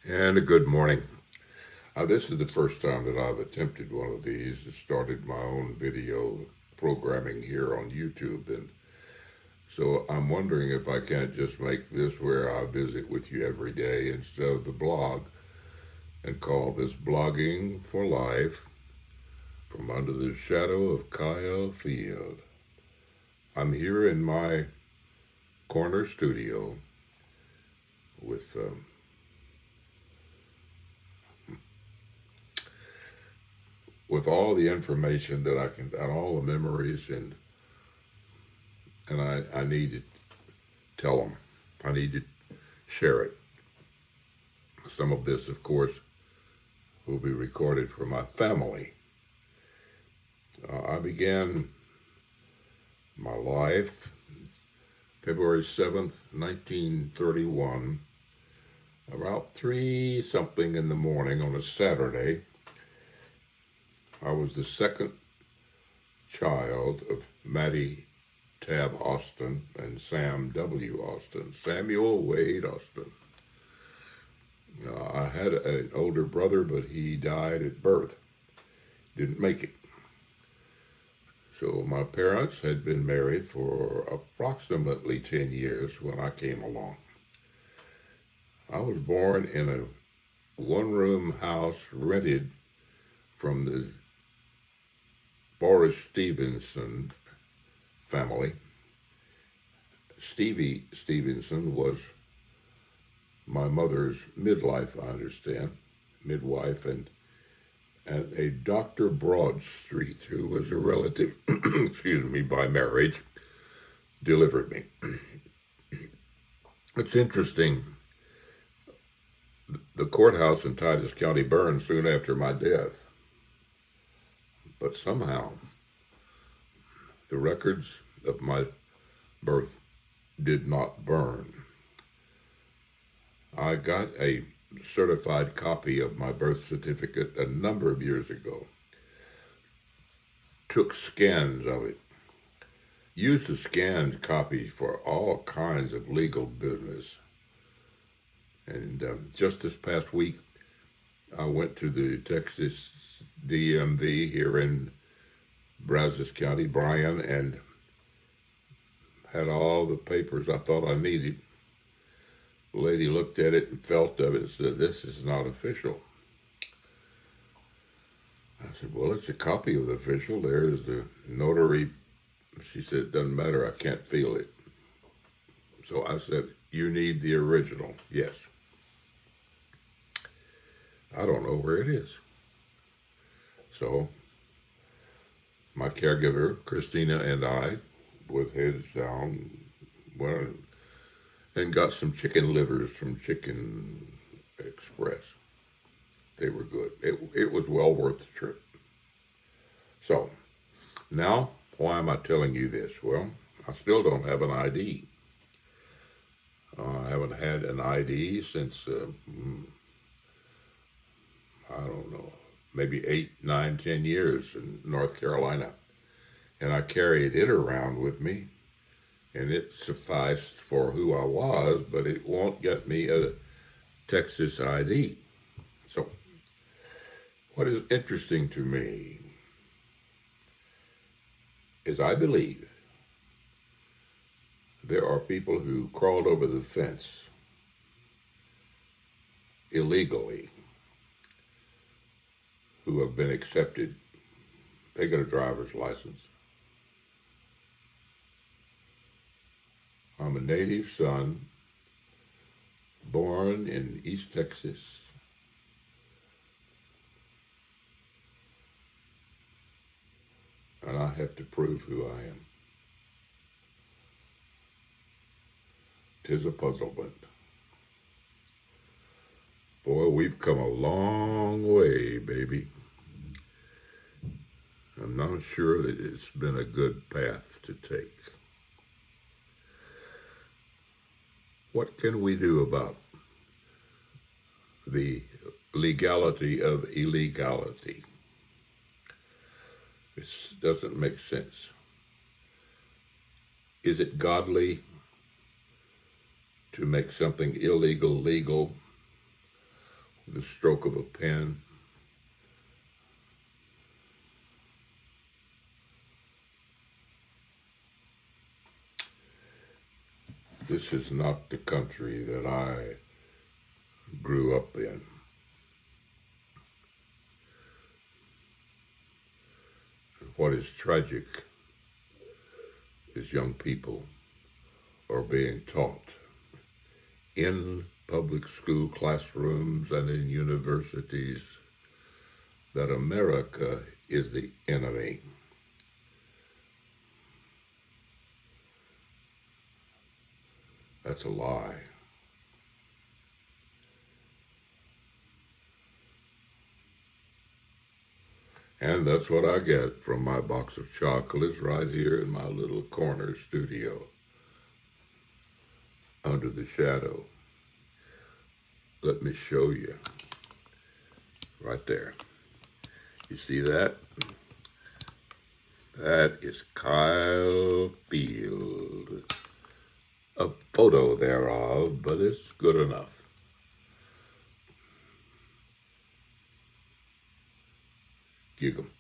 And a good morning. This is the first time that I've attempted one of these. I started my own video programming here on YouTube, and so I'm wondering if I can't just make this where I visit with you every day instead of the blog and call this Blogging for Life from Under the Shadow of Kyle Field. I'm here in my corner studio with with all the information that I can, and all the memories, and I need to tell them. I need to share it. Some of this, of course, will be recorded for my family. I began my life February 7th, 1931, about 3 something in the morning on a Saturday. I was the second child of Mattie Tab Austin and Sam W. Austin, Samuel Wade Austin. I had an older brother, but he died at birth. Didn't make it. So my parents had been married for approximately 10 years when I came along. I was born in a one-room house rented from the Boris Stevenson family. Stevie Stevenson was my mother's midwife, I understand, and a Dr. Broadstreet, who was a relative, excuse me, by marriage, delivered me. It's interesting, the courthouse in Titus County burned soon after my death, but somehow the records of my birth did not burn. I got a certified copy of my birth certificate a number of years ago. Took scans of it. Used the scanned copy for all kinds of legal business. And just this past week, I went to the Texas DMV here in Brazos County, Bryan, and had all the papers I thought I needed. The lady looked at it and felt of it and said, "This is not official." I said, "Well, it's a copy of the official. There's the notary." She said, "It doesn't matter. I can't feel it." So I said, "You need the original." "Yes." "I don't know where it is." So my caregiver, Christina, and I, with heads down, went and got some chicken livers from Chicken Express. They were good. It was well worth the trip. So, now, why am I telling you this? Well, I still don't have an ID. I haven't had an ID since, I don't know, maybe 8, 9, 10 years in North Carolina. And I carried it around with me, and it sufficed for who I was, but it won't get me a Texas ID. So, what is interesting to me is I believe there are people who crawled over the fence illegally who have been accepted. They got a driver's license. I'm a native son, born in East Texas. And I have to prove who I am. 'Tis a puzzlement. Boy, we've come a long way, baby. I'm not sure that it's been a good path to take. What can we do about the legality of illegality? This doesn't make sense. Is it godly? to make something illegal legal, the stroke of a pen. This is not the country that I grew up in. What is tragic is young people are being taught in public school classrooms and in universities that America is the enemy. That's a lie. And that's what I get from my box of chocolates right here in my little corner studio under the shadow. Let me show you. Right there. You see that? That is Kyle Field. A photo thereof, but it's good enough. Gig 'em.